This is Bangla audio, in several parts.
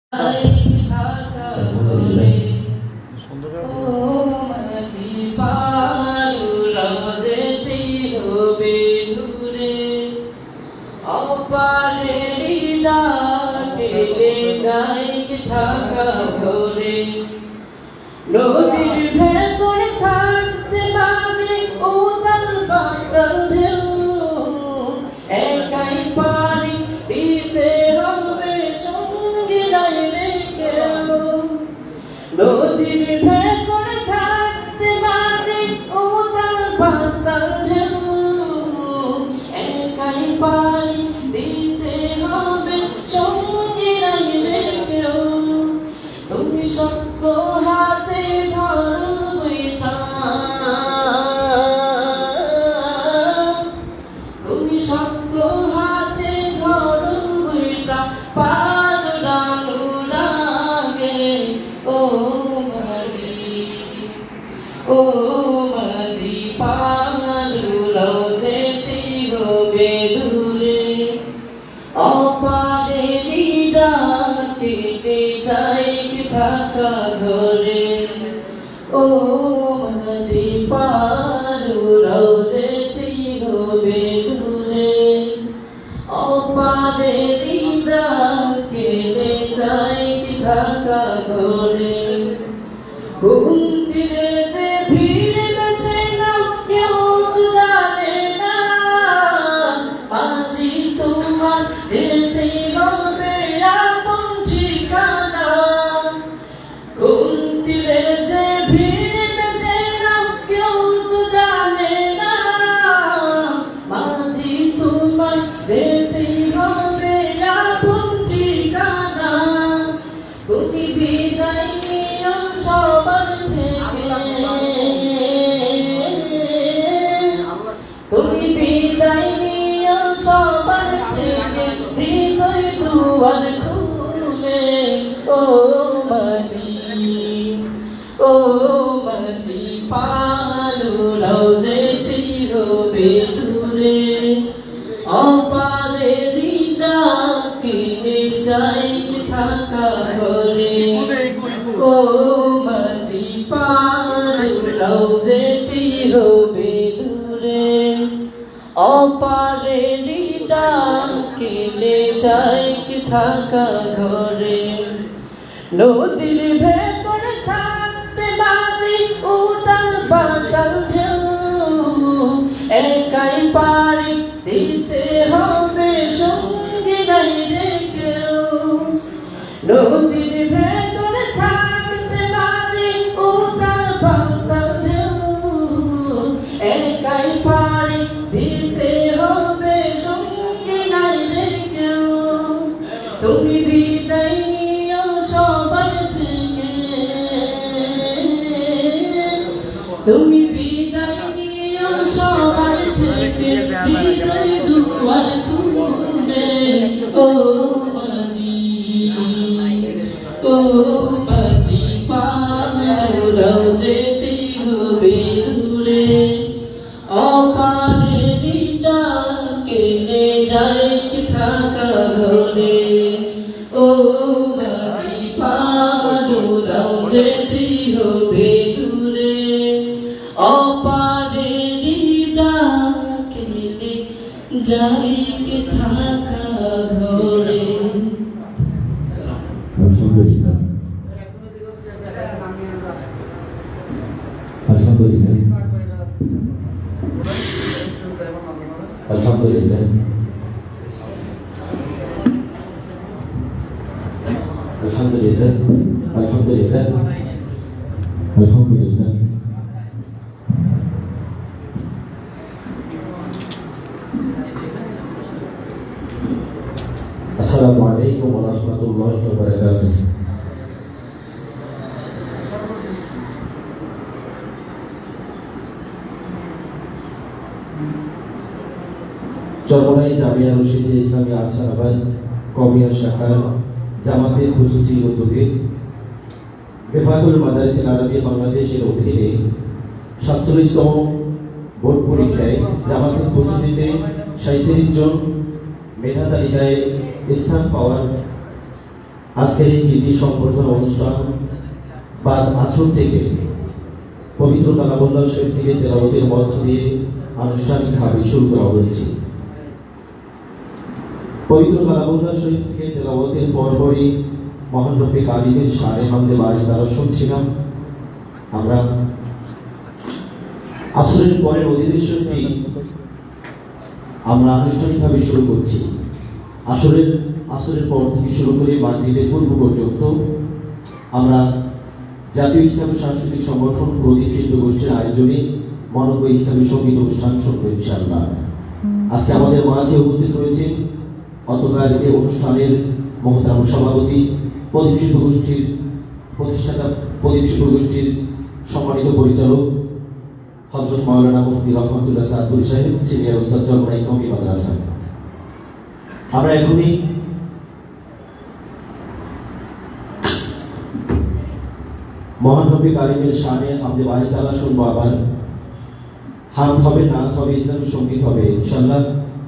নদীর ভেতরে থাকতে বাজে উদাল বাতাল ঢেউ, একাই পারি দিতে হবে সঙ্গে নাইলে কেউ। নদীর ভেতরে থাকতে বাজে উদাল বাতাল ঢেউ, একাই পারি দিতে হবে সঙ্গে নাইলে কেউ। তুমি শক্ত হাতে ধরো বইটা, তুমি শক্ত হাতে ধরো বইটা, পার লাগে ও মাঝি, ও মাঝি পারুরাও যেতে হবে দূরে, অপারেরই ডাকে যাই থাকা ঘরে। ও মাঝি পারুরাও যেতে হবে দূরে, অপারেরই ডাকে যাই থাকা ঘরে। ঘুম দিলে যে ভিড় বসে না কেউ জানে না, মাঝি তোমার যেতে হবে আপন ঠিকানা। ঘুম দিলে যে ভিড় বসে না কেউ জানে না, মাঝি তোমার যেতে হবে আপন ঠিকানা। তুমি বিদায় নিও সবার থেকে, তুমি বিদায় নিও সবার থেকে, হৃদয় দুয়ার খুলে ও মাঝি, ও মাঝি পারুরাও যেতে হবে দূরে, অপারেরই ডাকে যাই থাকা ঘরে। ও মাঝি পারুরাও যেতে হবে দূরে, অপারেরই ডাকে যাই থাকা ঘরে। নদীর ভেতরে থাকতে বাজে উদাল বাতাল ঢেউ, একাই পারি দিতে হবে সঙ্গে নাইলে কেউ। নদীর ভেতরে থাকতে বাজে উদাল বাতাল ঢেউ, একাই পারি দিতে হবে সঙ্গে নাইলে কেউ। তুমি বিদায় নিও সবার থেকে, তুমি বিদায় নিও সবার থেকে, হৃদয় দুয়ার খুলে ও মাঝি, ও মাঝি পারুরাও যেতে হবে দূরে, অপারেরই ডাকে যাই থাকা ঘরে। ও মাঝি পারুরাও যেতে হবে দূরে, অপারেরই ডাকে যাই থাকা ঘরে। আলহামদুলিল্লাহ, আলহামদুলিল্লাহ, আলহামদুলিল্লাহ, আলহামদুলিল্লাহ, আলহামদুলিল্লাহ। আসসালামু আলাইকুম ওয়া রাহমাতুল্লাহি ওয়া বারাকাতুহু। চরমনাই জামিয়া রশিদিয়া ইসলামিয়া আনসারাবাদ কওমিয়া শাখার জামাতের খুসুসি উদ্যোগে বেফাকুল মাদারিসিল আরবিয়া বাংলাদেশের অধীনে 47তম বোর্ড পরীক্ষায় জামাতের খুসুসিতে 37 জন মেধা তালিকায় স্থান পাওয়ার আজকের এই কৃতি সম্বর্ধনা অনুষ্ঠান বাদ আসর থেকে পবিত্র কালামুল্লাহ শরীফ থেকে তেলাওয়াতের মধ্য দিয়ে আনুষ্ঠানিকভাবে শুরু করা হয়েছে। পবিত্র কালামুল্লাহ শরীফ থেকে তেলাওয়াতের পরপরই মহান রব্বে কারিমের শানে হামদে বারি দ্বারা শুনছিলাম। আমরা আসরের পরের অধিবেশনটি আমরা আনুষ্ঠানিকভাবে শুরু করছি। আসরের পর থেকে শুরু করে মাগরিবের পূর্ব পর্যন্ত আমরা জাতীয় ইসলামী সাংস্কৃতিক সংগঠন প্রদীপ শিল্প গোষ্ঠীর আয়োজনে মনোজ্ঞ ইসলামী সঙ্গীত অনুষ্ঠান শুরু ইনশাআল্লাহ। আজকে আমাদের মাঝে উপস্থিত রয়েছেন অতকার এই অনুষ্ঠানের মহতারাম সভাপতি, প্রদীপ শিল্প গোষ্ঠীর প্রতিষ্ঠাতা, প্রদীপ শিল্প গোষ্ঠীর সম্মানিত পরিচালক হযরত মাওলানা মুফতি রহমাতুল্লাহ সাদপুরি সাহেব, সিনিয়র ওস্তাদ জলমাই কমি মাদ্রাসা। আমরা এখনই মহান নবী কারিমের শানে হামদে বারি তাআলা শুনবো। আবার হামদ হবে, নাত হবে, ইসলামী সঙ্গীত হবে ইনশাআল্লাহ।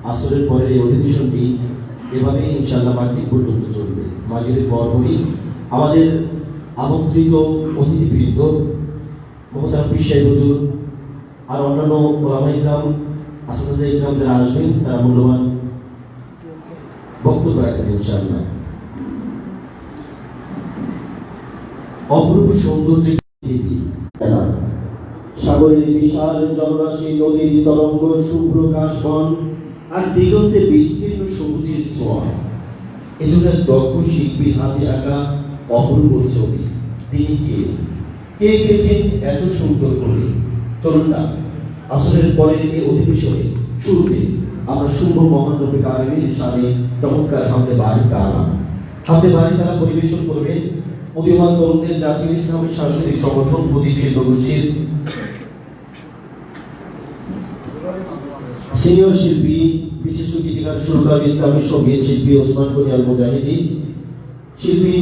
আসরের পরের এই অধিবেশনটি এভাবে ইনশাআল্লাহ মাগরিব পর্যন্ত চলবে। মাগরিবের পরপরই আমাদের আমন্ত্রিত অতিথিবৃন্দ মহতারাম পীর সাহেব হুজুর আর অন্যান্য ওলামা ইকরাম, আসহাবে ইকরাম যারা আসবেন তারা মূল্যবান বক্তব্য রাখবেন ইনশাআল্লাহ। অপরূপ সৌন্দর্য পৃথিবী, সাগরের বিশাল জলরাশি, নদীর তরঙ্গ, শুভ্র কাশবন আর দিগন্তে বিস্তীর্ণ সবুজের ছোঁয়া, এজন্য দক্ষ শিল্পীর হাতে আঁকা অপূর্ব ছবি। তিনি কে এঁকেছেন এত সুন্দর করে? চলুন না আসরের পরের এই অধিবেশনে শুরুতে আমরা শুভ মহান রব্বে কারিমের শানে চমৎকার হামদে বারি তাআলা পরিবেশন করবেন উদীয়মান তরুণদের জাতীয় ইসলামী সাংস্কৃতিক সংগঠন প্রদীপ শিল্প গোষ্ঠীর সিনিয়র শিল্পী, বিশিষ্ট গীতিকার, সুরকার, ইসলামী সঙ্গীত শিল্পী ওসমান গনি আল মুজাহিদি, শিল্পী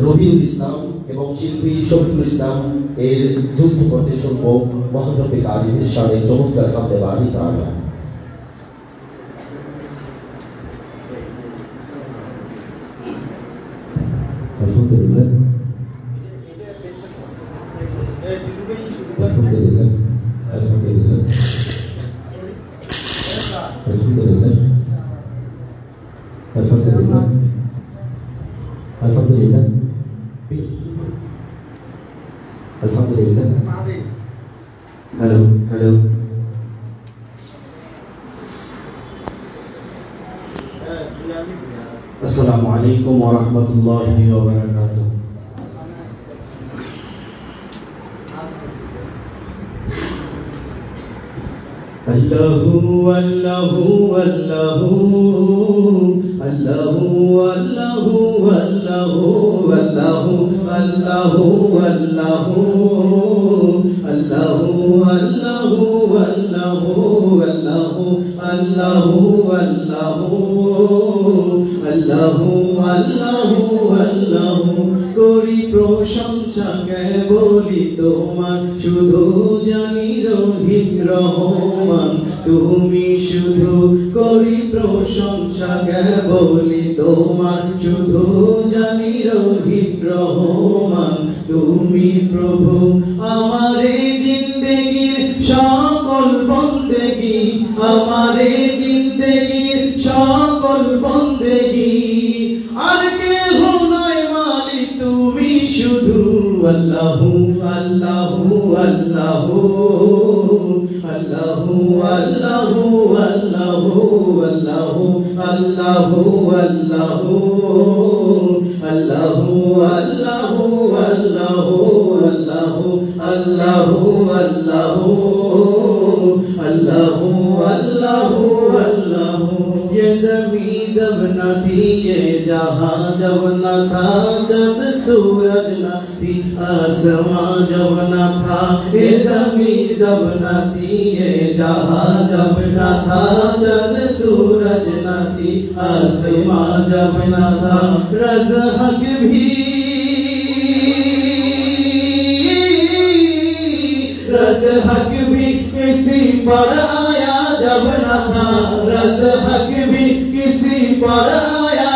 রবিউল ইসলাম এবং শিল্পী শফিকুল ইসলাম এর যুদ্ধ করতে শুনব মহান রব্বে কারিমের শানে চমৎকার হামদে বারি তাআলা। আলহামদুলিল্লাহ, আলহামদুলিল্লাহ, আলহামদুলিল্লাহ, আলহামদুলিল্লাহ, আলহামদুলিল্লাহ, আলহামদুলিল্লাহ, আলহামদুলিল্লাহ। হ্যালো হ্যালো, আসসালামু আলাইকুম ওয়া রাহমাতুল্লাহি ওয়া বারাকাতুহু। আল্লাহু আল্লাহু আল্লাহু আল্লাহু আল্লাহু আল্লাহু আল্লাহু আল্লাহু আল্লাহু আল্লাহু আল্লাহু আল্লাহু আল্লাহু আল্লাহু আল্লাহু আল্লাহু আল্লাহু আল্লাহু করি প্রশংসা কেবলি তোমার, শুধু জানি রহিম রহমান তুমি, শুধু করি প্রশংসা কেবলি তোমার, শুধু জানি রহিম রহমান তুমি প্রভু। আমারে জিন্দেগির সকল বন্দেগি, আমারে জিন্দেগির সকল বন্দেগি, আর কেহ নাই মালিক তুমি শুধু। আল্লাহু আল্লাহু আল্লাহু আল্লাহু আল্লাহু আল্লাহু আল্লাহু আল্লাহু আল্লাহু আল্লাহু আল্লাহু আল্লাহু আল্লাহু আল্লাহু আল্লাহু আল্লাহু আল্লাহু আল্লাহু। ये ज़मीं जब न थी, ये जहां जब न था, जब सूरज न थी, आसमां जब न था, ये ज़मीं जब न थी, ये जहां जब न था, जब सूरज न थी, आसमां जब न था, रज़्क़ भी रज़्क़ भी किसी पर आया जब न था, रज़्क़ भी किसी पर आया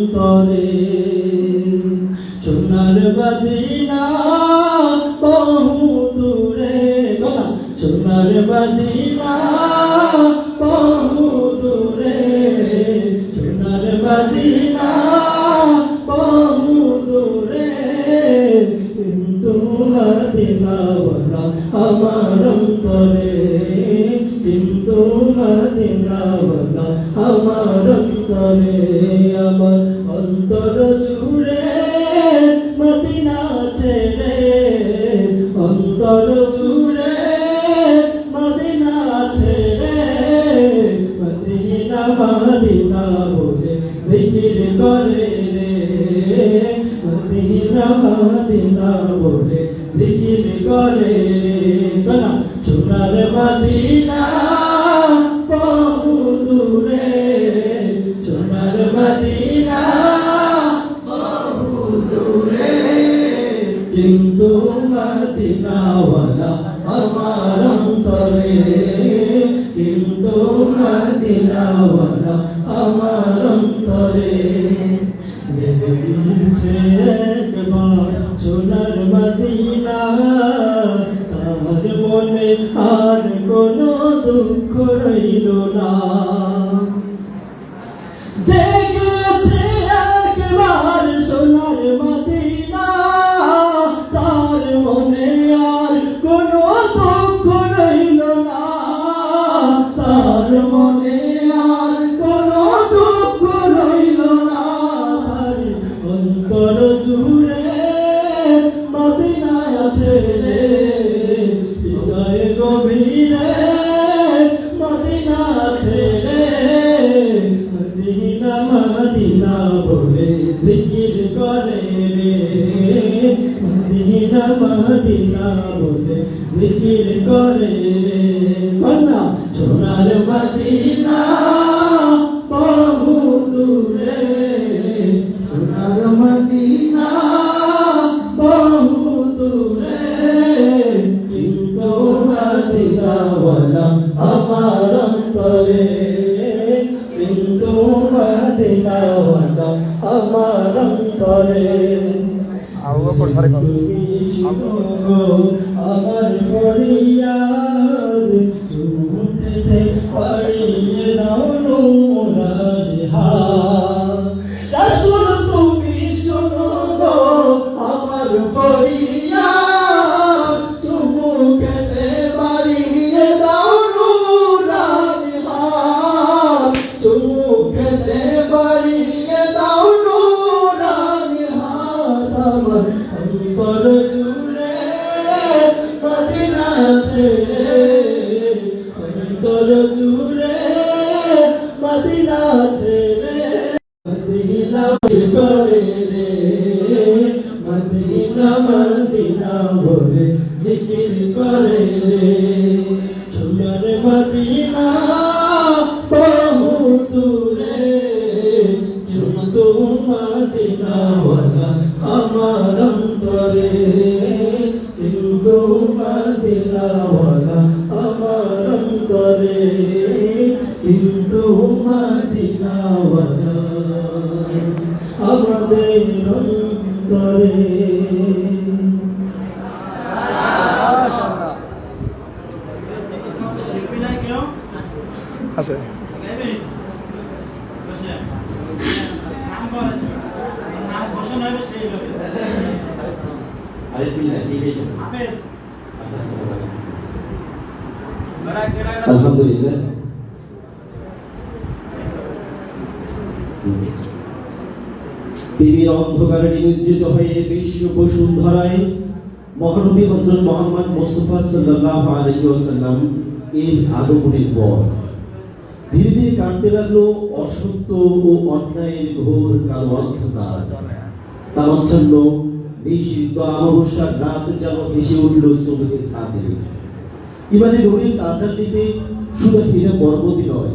মদিনা বহু দূরে কথা সোনার মদিনা বহু দূরে সোনার মদিনা বহু দূরে কিন্তু মদিনাওয়ালা আমার অন্তরে কিন্তু মদিনাওয়ালা আমার অন্তরে আমার অন্তর জুড়ে মদিনা ছেড়ে অন্তর জুড়ে মদিনা ছেড়ে মদিনা মদিনা বলে জিকির করে রে মদিনা মদিনা বলে জিকির করে রে কানা সোনার মদিনা বহু দূরে সোনার মদিনা বহু দূরে কিন্তু মদিনাওয়ালা আমার অন্তরে কিন্তু মদিনাওয়ালা আমার অন্তরে জেনে গিয়েছে একবার সোনার মদিনা তার মনে আর কোনো দুঃখ রইল না জেগেছে একবার সোনার মদিনা তার মনে আর কোনো দুঃখ রইল না তার মনে আর কোনো দুঃখ রইল না অন্তর জুড়ে মদিনা আছে রে হৃদয় গভীরে মদিনা আছে রে মদিনা মদিনা বলে জিকির করে রে মদিনা মদিনা বলে জিকির করে রে কন্যা সোনার মদিনা বহু দূরে সোনার মদিনা বহু দূরে কিন্তু মদিনাওয়ালা আমার অন্তরে কিন্তু মদিনাওয়ালা আমার অন্তরে আমার ফরিয়াদ চুমুতে পাড়িয়ে দাও নোরার হাত রাসূল তুমি শোনো গো আমার ফরিয়াদ চুমুতে পাড়িয়ে দাও নোরার হাত চুমুতে পাড়িয়ে দাও নোরার হাত আমার অন্তর জুড়ে মদিনা আছে অন্তর জুড়ে মদিনা আছে মদিনা করে রে মদিনা মদিনা বলে জিকির করে রে সোনার মদিনা বহু দূরে কিন্তু মদিনাওয়ালা আমার অন্তরে কিন্তু মদিনাওয়ালা আমার অন্তরে কিন্তু মদিনাওয়ালা আমাদের অন্তরে আছে আলহামদুলিল্লাহ টিভির অন্ধকারে নিমজ্জিত হয়ে বিশ্ব বসুন্ধরায় মহানবী হযরত মুহাম্মদ মুস্তাফা সাল্লাল্লাহু আলাইহি ওয়াসাল্লাম এর আগমনের পর ধীরে ধীরে কাটতে লাগলো অসত্য ও অন্যায়ের ঘোর কালো অন্ধকার। তামাচ্ছন্ন নিষিদ্ধ অমাবস্যার রাত যেন ভেসে উঠল চোখের সাথে। ইমানের ঘড়ির তাজার দিতে শুধু হীরা পর্বতই নয়,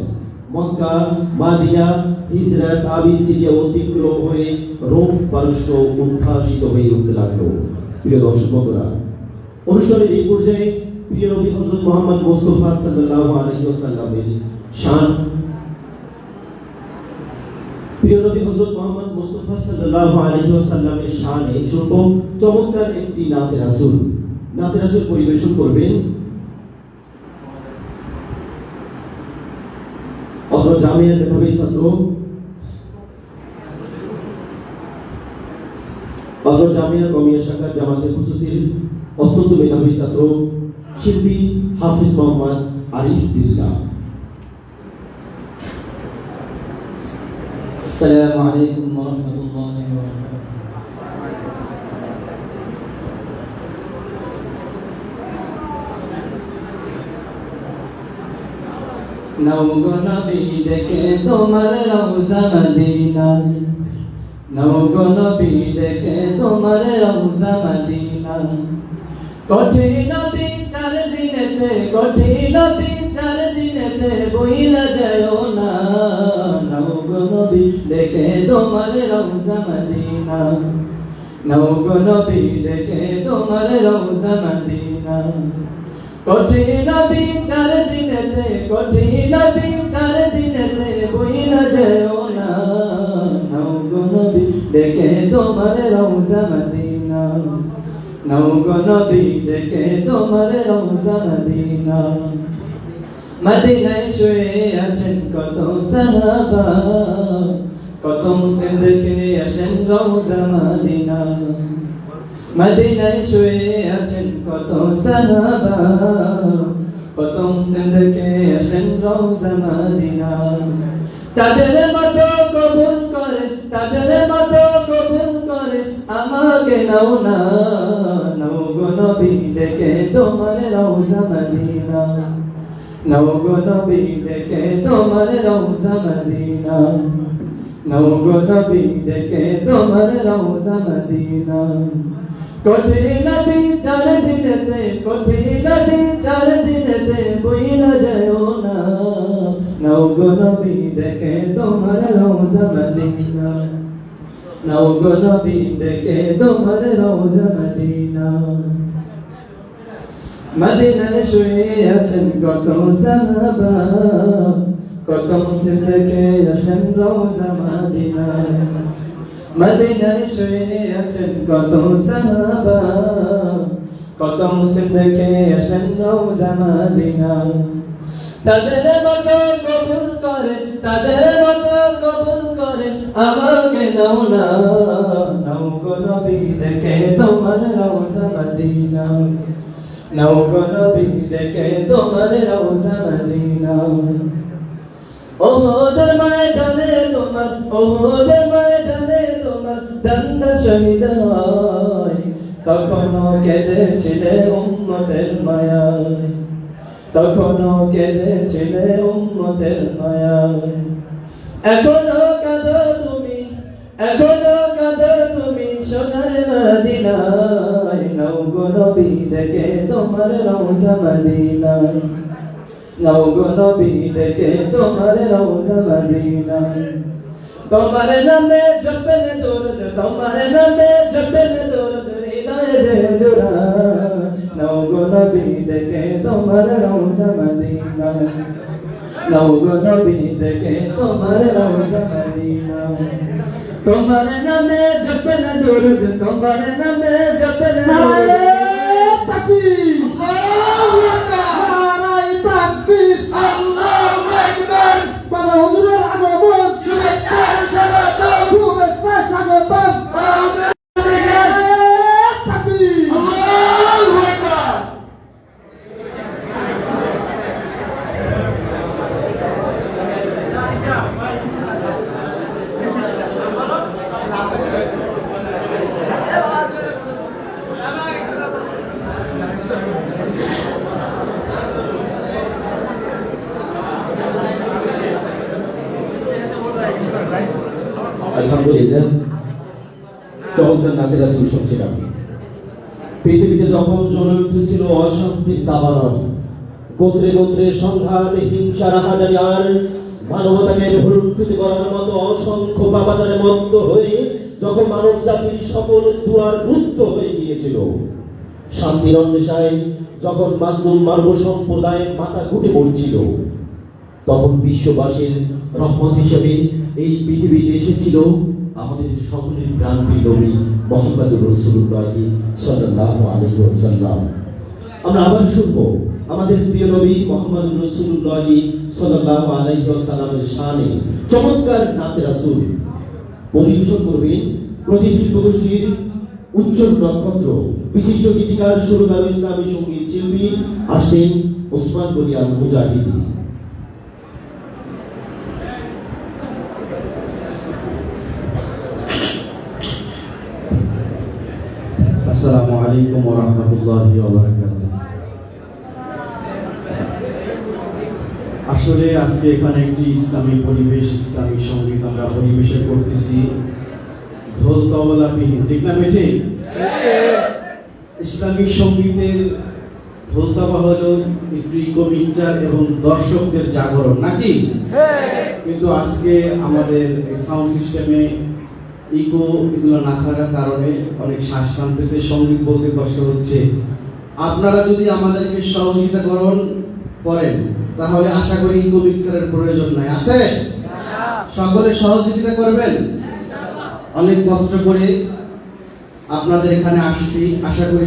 মক্কা, মাদিনা, হিজরা, সাবি, সিরিয়া অতিক্রম হয়ে রোম, পারস্য উদ্ভাসিত হয়ে উঠতে লাগলো। প্রিয় দর্শক বন্ধুরা, অনুষ্ঠানের এই পর্যায়ে প্রিয় নবী হযরত মুহাম্মদ মুস্তাফা সাল্লাল্লাহু আলাইহি ওয়াসাল্লামের শান প্রিয় নবী হযরত মুহাম্মদ মুস্তাফা সাল্লাল্লাহু আলাইহি ওয়াসাল্লামের শানে শুনব চমৎকার একটি নাতে রাসূল। নাতে রাসূল পরিবেশন করবেন অত্র জামিয়ার মেধাবী ছাত্র, অত্র জামিয়া কওমিয়া শাখার জামাতে খুসুসির অত্যন্ত মেধাবী ছাত্র শিল্পী হাফিজ মোহাম্মদ আরিফ বিল্লাহ। السلام عليكم ورحمة الله وبركاته. নওগো নবী দেখে তোমার রওজা মদিনায়, নওগো নবী দেখে তোমার রওজা মদিনায়। কঠিন বিচার দিনেতে, কঠিন বিচার দিনেতে বইলা যাও না, নওগো নবী দেখে তোমার রওজা মদিনা, নওগো নবী দেখে তোমার রওজা মদিনা। কঠিন বিচার দিনেতে, কঠিন বিচার দিনেতে বইলা যাও না, নওগো নবী দেখে তোমার রওজা মদিনা, নওগো নবী দেখে তোমার রওজা মদিনা। মদিনায় শুয়ে আছেন কত সাহাবা, কত মুসলিম দেখে আসেন রওজা মদিনা। মদিনায় শুয়ে আছেন কত সাহাবা, কত মুসলিম দেখে আসেন রওজা মদিনা। তাদের মতো কবুল করে, তাদের মতো কবুল করে আমাকে নাও না, নওগো নবী দেখে তোমার রওজা মদিনা, নওগো নবী দেখে তোমার রওজা মদিনা, নওগো নবী দেখে তোমার রওজা মদিনা। কঠিন বিচার দিনেতে, কঠিন বিচার দিনেতে বইলা যাও না, নওগো নবী দেখে তোমার রওজা মদিনা, নওগো নবী দেখে তোমার রওজা মদিনা। মদিনায় শুয়ে আছেন কত সাহাবা, কত মুসলিম দেখে আসেন রওজা মদিনা। মদিনায় শুয়ে আছেন কত সাহাবা, কত মুসলিম দেখে আসেন রওজা মদিনা। তাদের মতো কবুল করে, তাদের মতো কবুল করে আমাকে নাও না, নওগো নবী দেখে তোমার রওজা মদিনা, নওগো নবী দেখে তোমার রওজা মদিনা। ওহদের ময়দানে তোমার, ওহদের ময়দানে তোমার দন্দ শহীদ হয়, তখনও কেঁদেছিলে উম্মতের মায়ায়, তখনও কেঁদেছিলে উম্মতের মায়ায়। এখনো কাঁদো তুমি, এখনো কাঁদো তুমি সোনার মদিনায়, নওগো নবী দেখে তোমার রওজা মদিনায়, নওগো নবী দেখে তোমার রওজা মদিনা। তোমার নামে জপেন দরুদ, তোমার নামে জপেন দরুদ হৃদয়ে যে জোড়া, নওগো নবী দেখে তোমার রওজা মদিনা, নওগো নবী দেখে তোমার রওজা মদিনা। তোমার নামে জপেন দরুদ, তোমার নামে জপেন দরুদ। তাকবীর, আল্লাহু আকবার, তাকবীর, আল্লাহু আকবার। বাবা হুজুরের আগমন, শুভেচ্ছা স্বাগতম, শুভেচ্ছা স্বাগতম। তাকবীর, আল্লাহু আকবার। আলহামদুলিল্লাহ, চমৎকার নাতে রাসূল শুনছিলাম। পৃথিবীতে যখন জ্বলে উঠেছিল অশান্তির দাবানল, গোত্রে গোত্রে সংঘাত, হিংসার হাজারি, আর মানবতাকে ভুলুণ্ঠিত করার মতো অসংখ্য পাপাচারে মত্ত হয়ে যখন মানব জাতির সকল দুয়ার রুদ্ধ হয়ে গিয়েছিল, শান্তির অন্বেষায় যখন মাজলুম মানব সম্প্রদায় মাথা ঘুটে পড়ছিল, তখন বিশ্ববাসীর রহমত হিসেবে এই পৃথিবীতে এসেছিল আমাদের সকলের প্রাণপ্রিয় নবী মুহাম্মদুর রাসূলুল্লাহ সাল্লাল্লাহু আলাইহি ওয়াসাল্লাম। আমরা আবার শুনবো আমাদের প্রিয় নবী মুহাম্মদুর রাসূলুল্লাহ সাল্লাল্লাহু আলাইহি ওয়াসাল্লামের শানে চমৎকার নাতে রাসূল। পরিবেশন করবেন প্রদীপ শিল্পগোষ্ঠীর উজ্জ্বল নক্ষত্র বিশিষ্ট গীতিকার সুরকার ইসলামী সঙ্গীত শিল্পী আসেন ওসমান গনি আল মুজাহিদি। আসসালামু আলাইকুম ওয়া রাহমাতুল্লাহি ওয়া বারাকাতুহু। আসলে আজকে এখানে একটি ইসলামী পরিবেশ, ইসলামী সঙ্গীত আমরা পরিবেশন করতেছি ঢোল তবলা বিহীন, ঠিক না বেঠে? ইসলামী সঙ্গীতের ঢোল তবলা হলো একটু ইকো মিক্সচার এবং দর্শকদের জাগরণ, নাকি? কিন্তু আজকে আমাদের সাউন্ড সিস্টেমে ইকো এগুলো না থাকার কারণে অনেক শ্বাস টানতেছে, সঙ্গীত বলতে কষ্ট হচ্ছে। আপনারা যদি আমাদেরকে সহযোগিতা করেন তাহলে আশা করি ইকো মিক্সারের প্রয়োজন নাই। আছে? সকলে সহযোগিতা করবেন। অনেক কষ্ট করে আপনাদের এখানে আসছি, আশা করি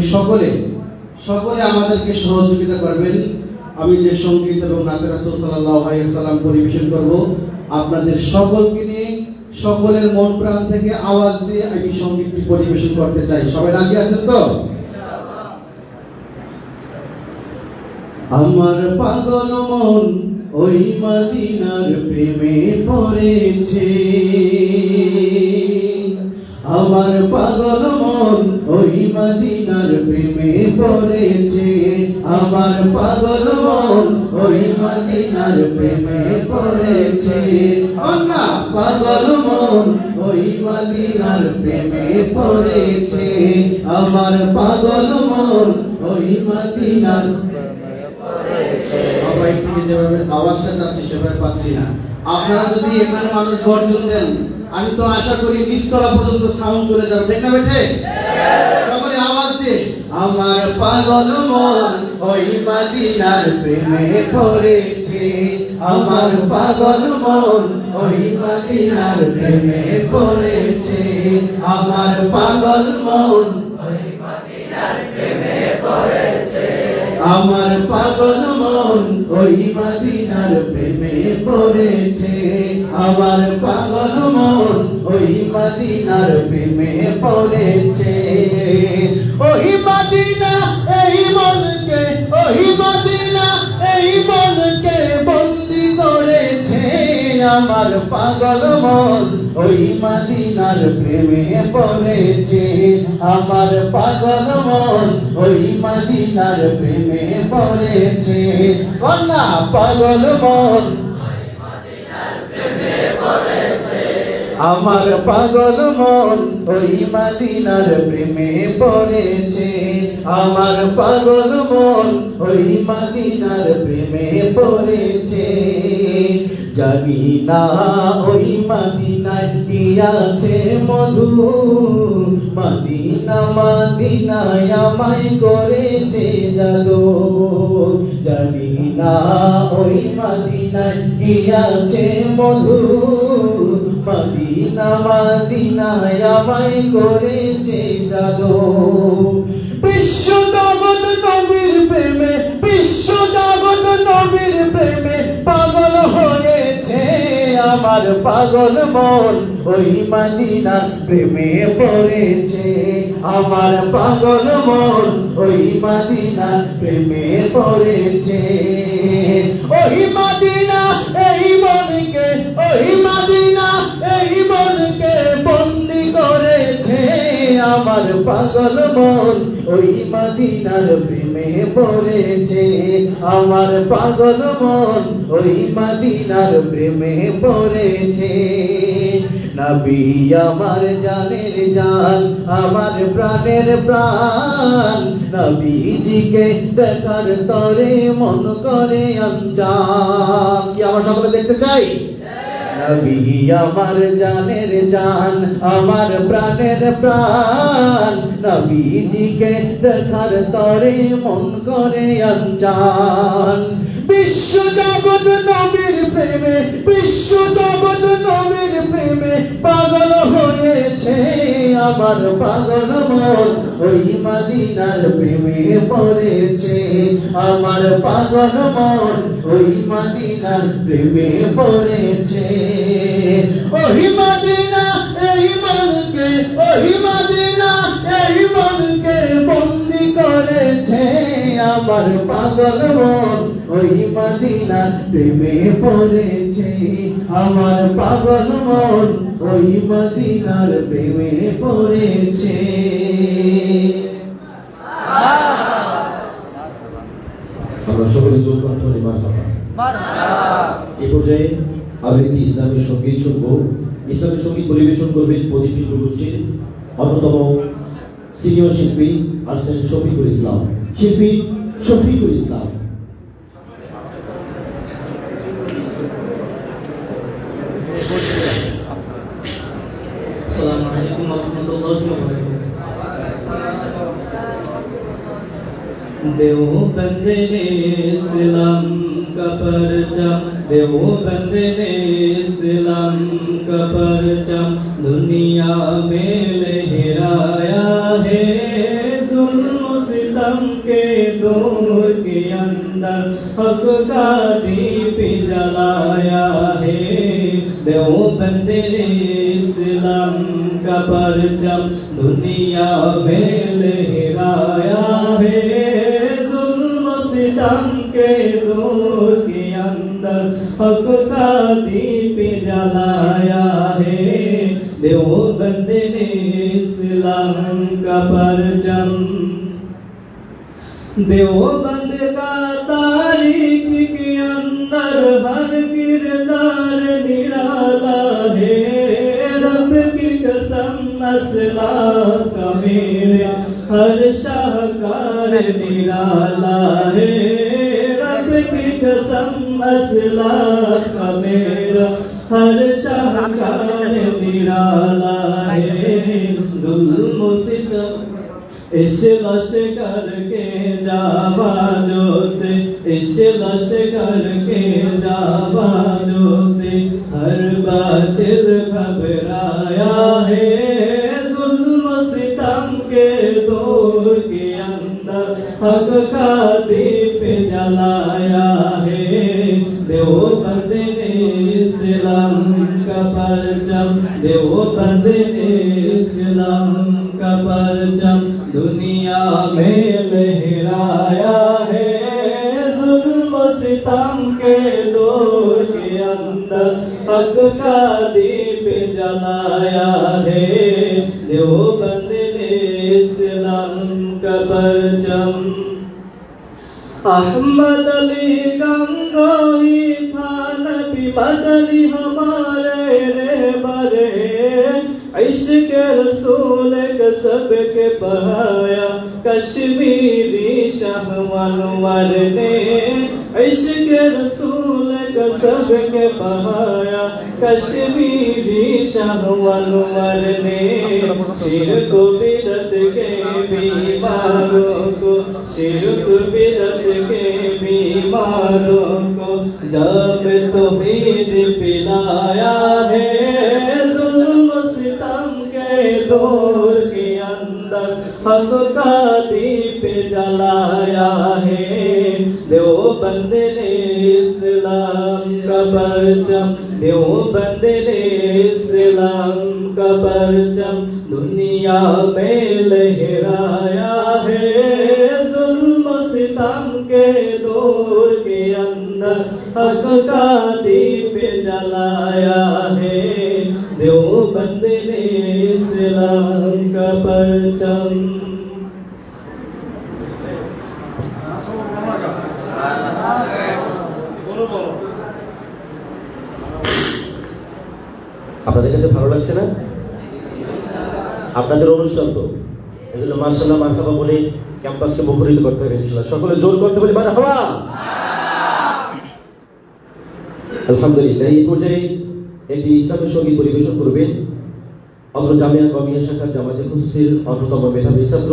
সকলে আমাদেরকে সহযোগিতা করবেন। আমি যে সঙ্গীত এবং নাতে রাসূল সাল্লাল্লাহু আলাইহি ওয়াসাল্লাম পরিবেশন করব, আপনাদের সকলকে নিয়ে সকলের মন প্রাণ থেকে আওয়াজ দিয়ে আমি সঙ্গীতটি পরিবেশন করতে চাই। সবাই রাজি আছেন তো? আমার পাগল মন ওই মদিনার প্রেমে পড়েছে, আমার পাগল মন ওই মদিনার প্রেমে পড়েছে, আমার পাগল মন ওই মদিনার প্রেমে পড়েছে, আল্লাহ পাগল মন ওই মদিনার প্রেমে পড়েছে, আমার পাগল মন ওই মদিনার প্রেমে পড়েছে। সবাই থেকে যেভাবে আওয়াজটা যাচ্ছে সেভাবে পাচ্ছি না। আপনারা যদি এখানে মানুষ গর্জন দেন, আমি তো আশা করি নিচতলা পর্যন্ত সাউন্ড চলে যাবে, ঠিক না বেঠে? সকলে আওয়াজ দিয়ে আমার পাগল মন ওই মদিনার প্রেমে পড়েছে, আমার পাগল মন ওই মদিনার প্রেমে পড়েছে, আমার পাগল মন ওই মদিনার প্রেমে পড়েছে, আমার পাগল মন ওই মদিনার প্রেমে পড়েছে, আমার পাগল মন ওই মদিনার প্রেমে পড়েছে। ওই মদিনা এই মনকে, ওই মদিনা এই মনকে বন্দী করেছে, আমার পাগল মন ওই মদিনার প্রেমে পড়েছে, আমার পাগল মন ওই মদিনার প্রেমে পড়েছে, কন্যা পাগল মন ওই মদিনার প্রেমে পড়েছে, আমার পাগল মন ওই মদিনার প্রেমে পড়েছে, আমার পাগল মন ওই মদিনার প্রেমে পড়েছে। জানি না ওই মদিনায় কি আছে মধু, মদিনা মদিনায় আমায় করেছে জাদু, জানি না ওই মদিনায় কি আছে মধু, মদিনা মদিনায় আমায় করেছে জাদু। বিশ্ব জগৎ নবীর প্রেমে, বিশ্ব জগৎ নবীর প্রেমে পাগল হয়েছে, আমার পাগল মন ওই মদিনার প্রেমে পড়েছে, আমার পাগল মন ওই মদিনার প্রেমে পড়েছে। ওই মদিনা এই মনকে, ওই মদিনা এই মনকে বন্দী করেছে, আমার পাগল মন ওই মদিনার প্রেমে পড়েছে, আমার পাগল মন ওই মদিনার প্রেমে পড়েছে। নবী আমার জানের জান, আমার প্রাণের প্রাণ, নবীজিকে দেখার তরে মন করে আনজান। কি আমরা সকলে দেখতে চাই? নবী আমার জানের জান, আমার প্রাণের প্রাণ, নবীজিকে দেখার তরে মন করে আনজান। বিশ্ব জগৎ নবীর প্রেমে, বিশ্ব জগৎ নবীর প্রেমে পাগল হয়েছে আমার পাগল মন ওই মদিনার প্রেমে পড়েছে আমার পাগল মন ওই মদিনার প্রেমে পড়েছে ওই মদিনা এই মনকে ওই মদিনা এই মনকে বন্দি করেছে আমার পাগল মন ওই মদিনার প্রেমে পড়েছে আমার পাগল মন ওই মদিনার প্রেমে পড়েছে আমরা সকলে যোগ কণ্ঠ নির্মাণ করা এই পর্যায়ে আমি একটি ইসলামী সঙ্গীত শুনব। ইসলামী সঙ্গীত পরিবেশন করবেন প্রদীপ শিল্প গোষ্ঠীর অন্যতম সিনিয়র শিল্পী আছেন শফিকুল ইসলাম। শিল্পী শফিকুল ইসলাম। আসসালামু আলাইকুম ওয়া রাহমাতুল্লাহি ওয়া বারাকাতুহু। देवबंद ने इस्लाम का परचम देवबंद ने इस्लाम का परचम दुनिया में लहराया है जुल्म सितम के दौर के अंदर हक का दीप जलाया है देवबंद ने इस्लाम का परचम दुनिया में लहराया है सितम के दौर के अंदर हक का दीप जलाया है देवबंद ने इस्लाम का परचम देवबंद का तारीख के अंदर हर किरदार निराला है रब की कसम असला का मेरे हर शाहकार निराला है रब की कसम असला का मेरा हर शाहकार निराला है जुल्म सितम इस लश्कर के जाबाजों से इस लश्कर के जाबाजों से हर बातिल घबराया है जुल्म सितम के दौर के अंदर हक का दीप जलाया है देवबंद ने इस्लाम का परचम देवबंद ने इस्लाम का परचम दुनिया में लहराया है जुल्म सितम के दौर के अंदर हक का दीप जलाया है देवबंद ने इस्लाम का परचम अहमद अली गंगोही था नबी बदली हमारे रहबरे इश्क रसूल का सबके पढ़ाया कश्मीरी शाहवानवर ने इश्क रसूल का सबके पढ़ाया कश्मीरी शाहवानवर ने शिरक बिदत के बीमारों को शिरक बिदत के बीमारों को जब तौहीद पिलाया है दौर के अंदर हक का दीप जलाया है देवबंद ने इस्लाम का परचम देवबंद ने इस्लाम का परचम दुनिया में लहराया है जुल्म सितम के दौर के अंदर हक का दीप जलाया है देवबंद ने इस्लाम का परचम আপনাদের কাছে ভালো লাগছে না? আপনাদের অনুষ্ঠান তো এজন্য মাশাআল্লাহ মারহাবা বলে ক্যাম্পাসকে মুখরিত করতে হবে ইনশাআল্লাহ। সকলে জোর করতে বলি মারহাবা। আলহামদুলিল্লাহ। এই পর্যায়ে একটি ইসলামী সঙ্গীত পরিবেশন করবেন অত্র জামিয়া কওমিয়া শাখার জামায়াতে খুসুসির অন্যতম মেধাবী ছাত্র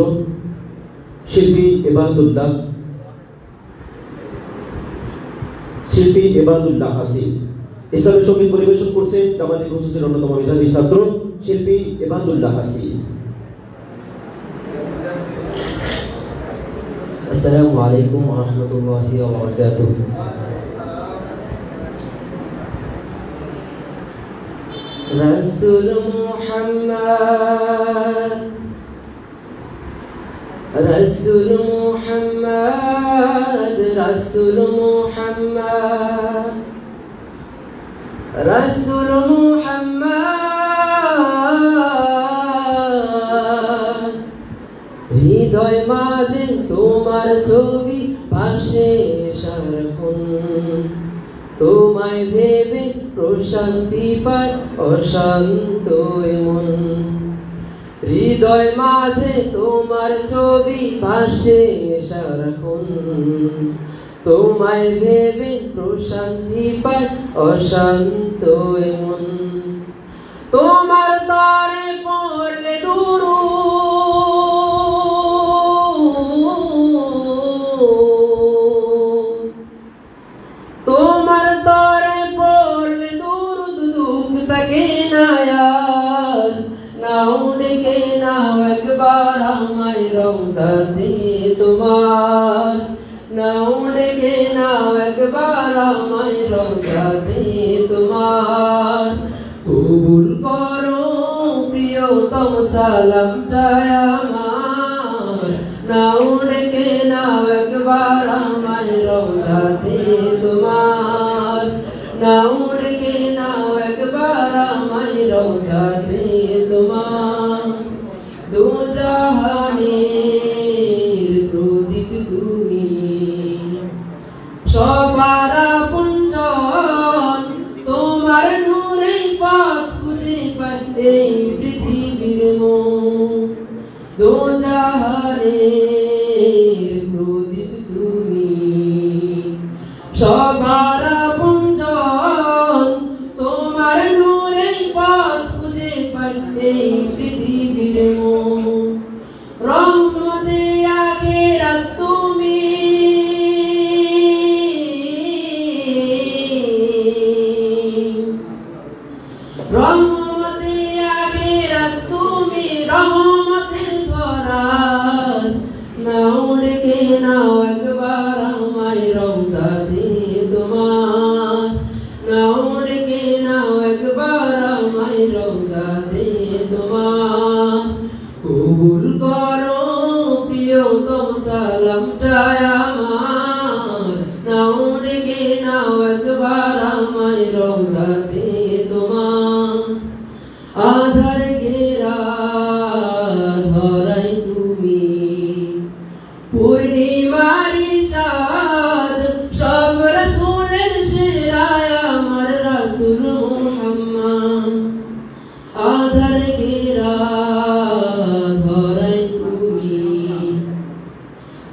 শিল্পী এবাদুল্লাহ হাসিন। ইসলামী সঙ্গীত পরিবেশন করছে জামাতে খুসুসের অন্যতম মেধাবী ছাত্র শিল্পী এবাদুল্লাহ হাসি। আসসালামু আলাইকুম ওয়া রাহমাতুল্লাহি ওয়া বারাকাতুহু। রাসূল মুহাম্মদ রাসূল মুহাম্মদ রাসূল মুহাম্মদ রাসূল মুহাম্মদ হৃদয় মাঝে তোমার ছবি পাশে সারাক্ষণ তোমায় ভেবে প্রশান্তি পায় অশান্ত মন হৃদয় মাঝে তোমার ছবি পাশে সারাক্ষণ তোমায় ভেবে প্রশান্তি পায় অশান্ত মন তোমার তারে পড়লে তোমার তারে পড়লে দুঃখ থাকে না আর নাও ডেকে নাও একবার আমায় রওজাতে তোমার নাও ডেকে নাও একবার আমায় রওজাতে তোমার কবুল করো প্রিয়তম সালামটা আমার নাও ডেকে নাও একবার আমায় রওজাতে তোমার নাও ডেকে নাও একবার আমায় রওজাতে তোমার দু জাহানের প্রদীপ তুমি সবার আপনজন তোমার নূরে পথ খুঁজে পাই এই পৃথিবীর মুখ দু জাহানের প্রদীপ তুমি সবার আপনজন তোমার নূরে পথ খুঁজে পাই এই পৃথিবীর মুখ রহমতে আখিরাত তুমি রহমতে আখিরাত তুমি রহমতে ধরার নাও ডেকে নাও একবার আমায় রওজাতে তোমার নাও ডেকে নাও একবার আমায় রওজাতে তোমার কবুল করো প্রিয়তম সালামটা আমার নাও ডেকে নাও একবার আমায় রওজাতে তোমার আধার ঘেরা ধরাই তুমি পূর্ণিমারি চাঁদ সব রাসূলের সেরা আমার রাসূল মুহাম্মদ আধার ঘেরা ধরাই তুমি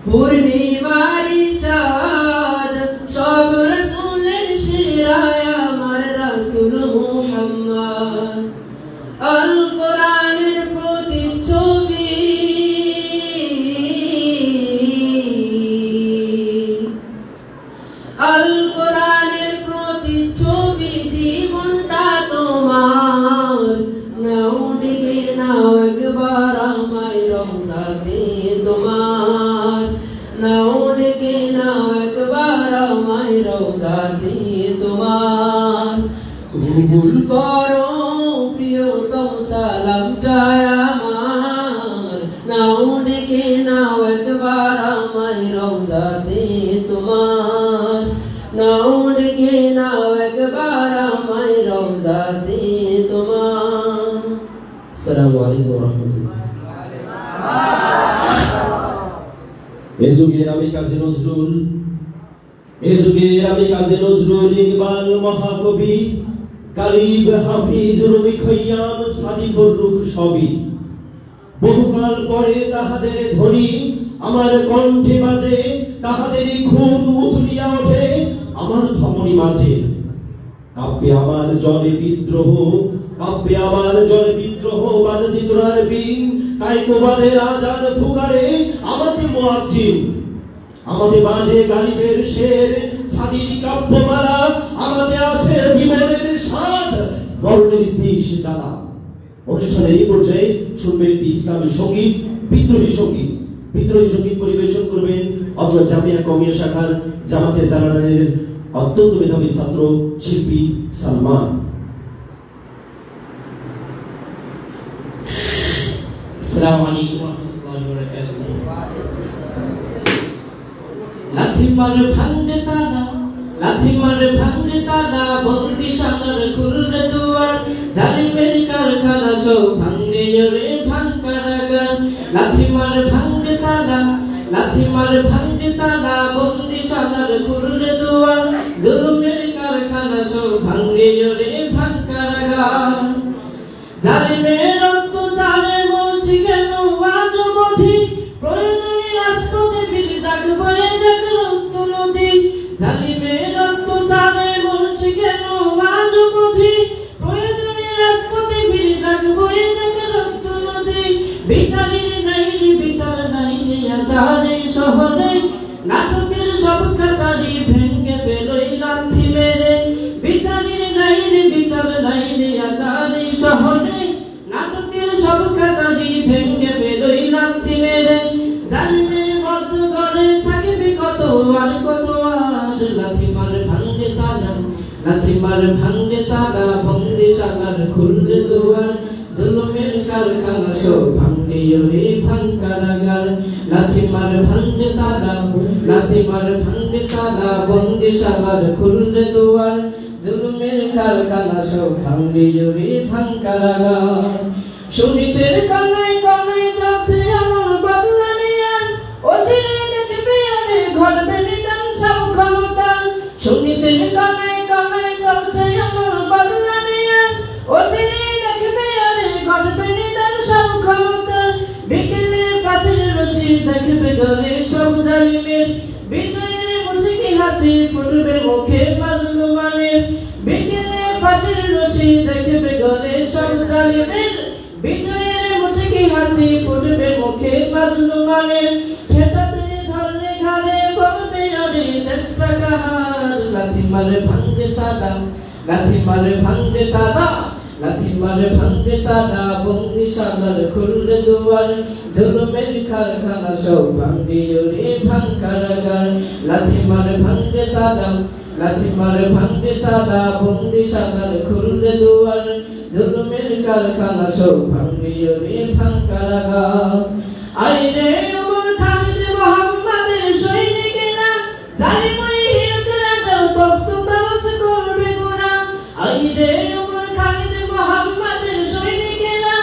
পূর্ণিমারি চাঁদ সব রাসূলের সেরা আমার রাসূল মুহাম্মদ আল কোরআনের প্রতিচ্ছবি আল কোরআনের প্রতিচ্ছবি জীবনটা তোমার নাও ডেকে নাও একবার আমায় রওজাতে তোমার নাও ডেকে নাও একবার আমায় রওজাতে তোমার কবুল করো প্রিয়তম সালামটা আমার নাও ডেকে নাও একবার আমায় রওজাতে তোমার নাও ডেকে নাও একবার আমায় রওজাতে তোমার আসসালামু আলাইকুম ওয়া রাহমাতুল্লাহ। এ যুগের আমি কাজী নজরুল এ যুগের আমি কাজী নজরুল ইকবাল মহাকবি গালিব হাফিজ রুমি খৈয়াম সাজি ফররুখ সবই বহুকাল পরে তাহাদের ধ্বনি আমার কণ্ঠে বাজে তাহাদের খুন উথলিয়া ওঠে আমার ধমনী মাঝে কাব্যে আমার জলে বিদ্রোহ কাব্যে আমার জলে বিদ্রোহ বাজে চিত্রার বিন কায়কোবাদের আজান ফুকারে আমাকে মুয়াজ্জিন আমাদের বাজে গালিবের শের স্বাধীন কাব্যমালা আমাদের আছে জীবনের স্বাদ বর্ণের দেশ দাদা। অনুষ্ঠানের এই পর্যায়ে শুনবে একটি ইসলামী সঙ্গীত, বিদ্রোহী সঙ্গীত। বিদ্রোহী সঙ্গীত পরিবেশন করবেন অত্র জামিয়া কওমিয়া শাখার জামাতে জালালাইনের অত্যন্ত মেধাবী ছাত্র শিল্পী সালমান। আসসালামু আলাইকুম ওয়া রাহমাতুল্লাহি ওয়া বারাকাতুহু। লাথি মার ভাঙে তালা, লাথি মার ভাঙে তালা, বন্দিশালার খুললে দুয়ার, জালিমের কারখানা সব ভাঙে রে ভাঙ কারাগার। লাথি মার ভাঙে তালা, লাথি মার ভাঙে তালা, বন্দিশালার খুললে দুয়ার, জুলুমের কারখানা সব ভাঙে রে ভাঙ কারাগার। জালিমের অত্যাচারে বলছি কেন আজ অবধি, প্রয়োজনে রাজপথে ফিরে যাক বয়ে যাক রক্ত নদী। জালিমের অত্যাচারে বলছি কেন আজ অবধি, প্রয়োজনে রাজপথে ফিরে যাক বয়ে যাক রক্ত নদী। বিচারের নাই রে বিচার নাই রে আচার এই শহরে, নাটকের সব কাচারি ভেঙে ফেলোই লাথি মেরে। বিচারের নাই রে বিচার নাই রে আচার এই শহরে, নাটকের সব কাচারি ভেঙে ফেলোই লাথি মেরে। জালিমের মত করে থাকবি কত আর কত আর, লাথি মার ভাঙে তালা, লাথি মার ভাঙে তালা, বন্দিশালার খুললে দুয়ার, জুলুমের কারখানা সব ভাঙে রে ভাঙ কারাগার। লাথি মার ভাঙে তালা, লাথি মার ভাঙে তালা, বন্দিশালার খুললে দুয়ার, জুলুমের কারখানা সব ভাঙে রে ভাঙ কারাগার। শহীদের কানায় কানায় যাচ্ছে আমার বদলা নিয়ে, অচিরে দেখবে আরে ঘটবে নিদান সব ক্ষমতা। শহীদের কানায় কানায় যাচ্ছে আমার বদলা নিয়ে, অচিরে দেখবে আরে ঘটবে নিদান সব ক্ষমতা। বিকেলে ফাঁসির রশি দেখবে গলে সব জালিমের, বিজয়ের মুচকি হাসি ফুটবে মুখে মাজলুমানের। বিকেলে ফাঁসির রশি দেখবে গলে সব জালিমের, বিজয়ের মুচকি হাসি ফুটবে মুখে মাজলুমানের। ঠেটাতে ধরলে ঘাড়ে বলবে আরে দেশটা কাহার, লাথি মারে ভাঙে তালা, লাথি মারে ভাঙে তালা, লাথি মারে ভাঙে তালা, বন্দিশালার খুললে দুয়ার, জুলুমের কারখানা সব ভাঙে রে ভাঙ কারাগার। লাথি মারে ভাঙে তালা, লাথি মারে ভাঙে তালা, বন্দিশালার খুললে দুয়ার, জুলুমের কারখানা সব ভাঙে রে ভাঙ কারাগার। আইরে ওমর খালিদ মুহাম্মাদের সৈনিকেরা, জালিমই হিরকেরা যাও তখ্ত তামস করবে গোনা। আইরে ওমর খালিদ মুহাম্মাদের সৈনিকেরা,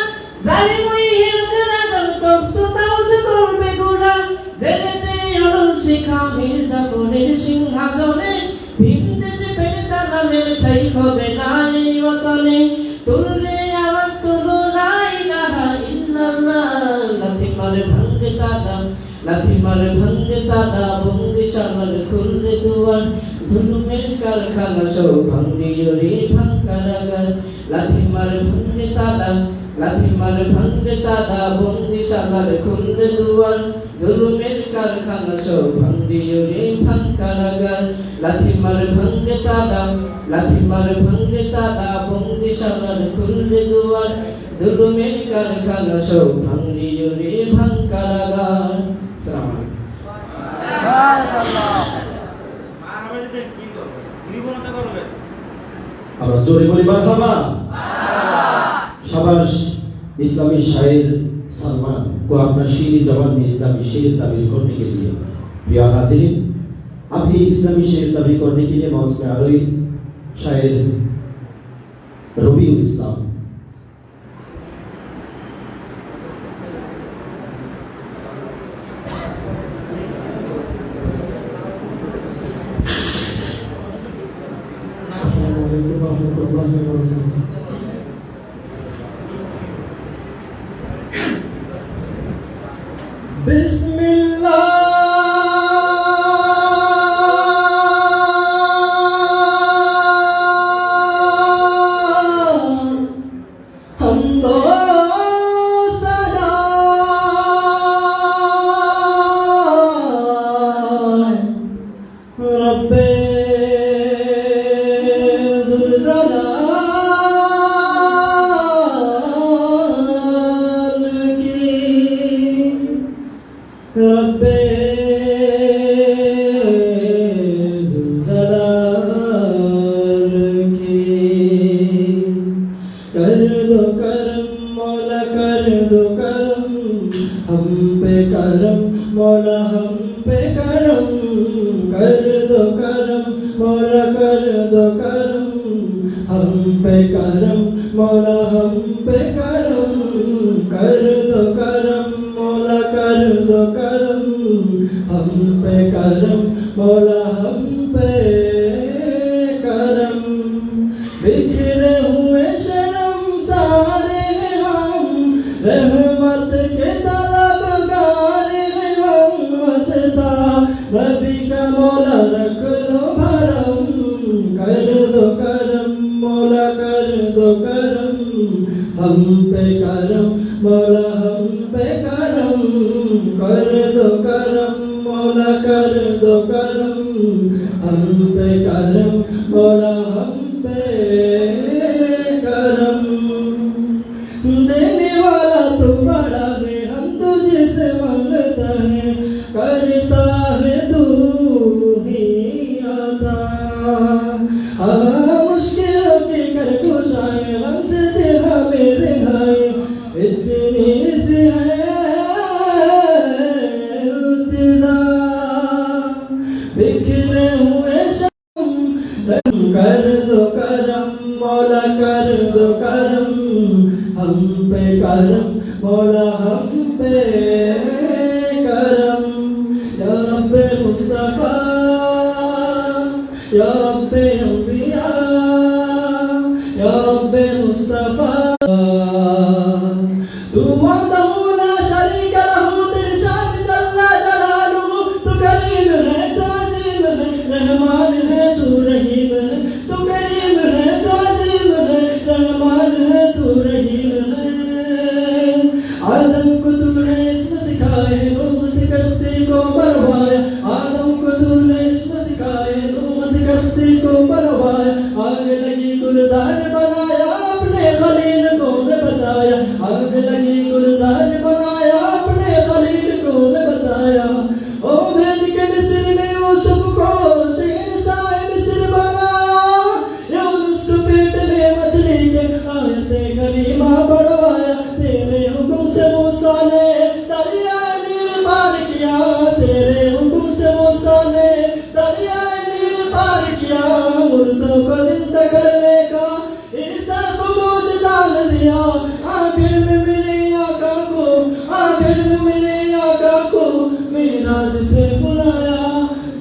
জালিমই হিরকেরা যাও তখ্ত তামস করবে গোনা। জেলেতে অরুণ শিখা মির্জাফরের সিংহাসনে, ভিন দেশে পেরে দালালের ঠাই হবে না এই ওতনে। তুললে আওয়াজ তুলো লা ইলাহা ইল্লাল্লাহ, লাথি মারে ভাঙে তালা, লাথি মারে ভাঙে তালা, বন্দিশালার খুললে দুয়ার, জুলুমের কারখানা সব ভাঙে রে ভাঙ কারাগার। লাথি মারে ভাঙে তালা, লাথি মারে ভাঙে তালা, বন্দিশালার খুললে দুয়ার, জুলুমের কারখানা সব ভাঙে রে ভাঙ কারাগার। লাথি মারে ভাঙে তালা, লাথি মারে ভাঙে তালা, বন্দিশালার খুললে দুয়ার, জুলুমের কারখানা সব ভাঙে রে ভাঙ কারাগার। আসসালামু আলাইকুম। আমরা জোরে বলি মারহাবা। शाबाश इस्लामी शायर सलमान को अपना शीरी जबान में इस्लामी शेर ताबीर करने के लिए प्रिय हाजिरीन, अभी इस्लामी शेर ताबीर करने के लिए मंच में आरोही शायर रबीउल इस्लाम। अस्सलामु अलैकुम व रहमतुल्लाहि व बरकातुहू। रब्बे रब्बे जुल्जलाल की कर दो करम मौला कर दो करम हम पे करम मौला हम पे करम कर दो करम मौला कर दो करम हम पे करम मौला हम पे करम कर दो करम मौला कर दो करम हम पे करम मौला हम पे करम बिखरे हुए शर्म सारे हैं हम रहमत के तलबगार हैं हम वसता नबी का मौला रख लो भरम कर दो करम मौला कर दो करम हम पे करम मौला हम पे करम कर दो करम मौला कर दो करम हम पे करम मौला हम पे करम देने वाला तो बड़ा है हम तुझे से मांगता है करता है तू ही आता मुश्किलों के कर कुशाए हमसे दे हमें रिहाई इतनी सी है इल्तिजा बिखरे हुए शम कर दो करम मौला कर दो करम हम पे करम मौला हम पे करम या रब्बे मुस्तफा या रब्बे अंबिया या रब्बे मुस्तफा तू वहदहु ला शरीक लहू इरशाद जल्ला जलालुहु तू करीम है तू अजीम है रहमान है तू रहीम है तू करीम है तू अजीम है रहमान है तू रहीम है आदम को तूने इसमें सिखाए नूह से कश्ती को बनवाया आदम को तूने इसमें सिखाए नूह से कश्ती को बनवाया आग लगी गुलजार बनाया अपने खलील को ने बचाया आग लगी गुलजार बनाया अपने खलील को ने बचाया ओ भेज के मिस्र में यूसुफ को शेर शाह मिस्र बनाया यूनुस को पेट में मछली के आयते करीमा बढ़वाया तेरे हुक्म से मूसा ने दरिया नील पार किया तेरे हुक्म से मूसा ने दरिया नील पार किया मुर्दों को जिंदा करने का ईसा को मौजूदा दिया आखिर में मेरे आका को आखिर में मेरे आका को मेराज पे बुलाया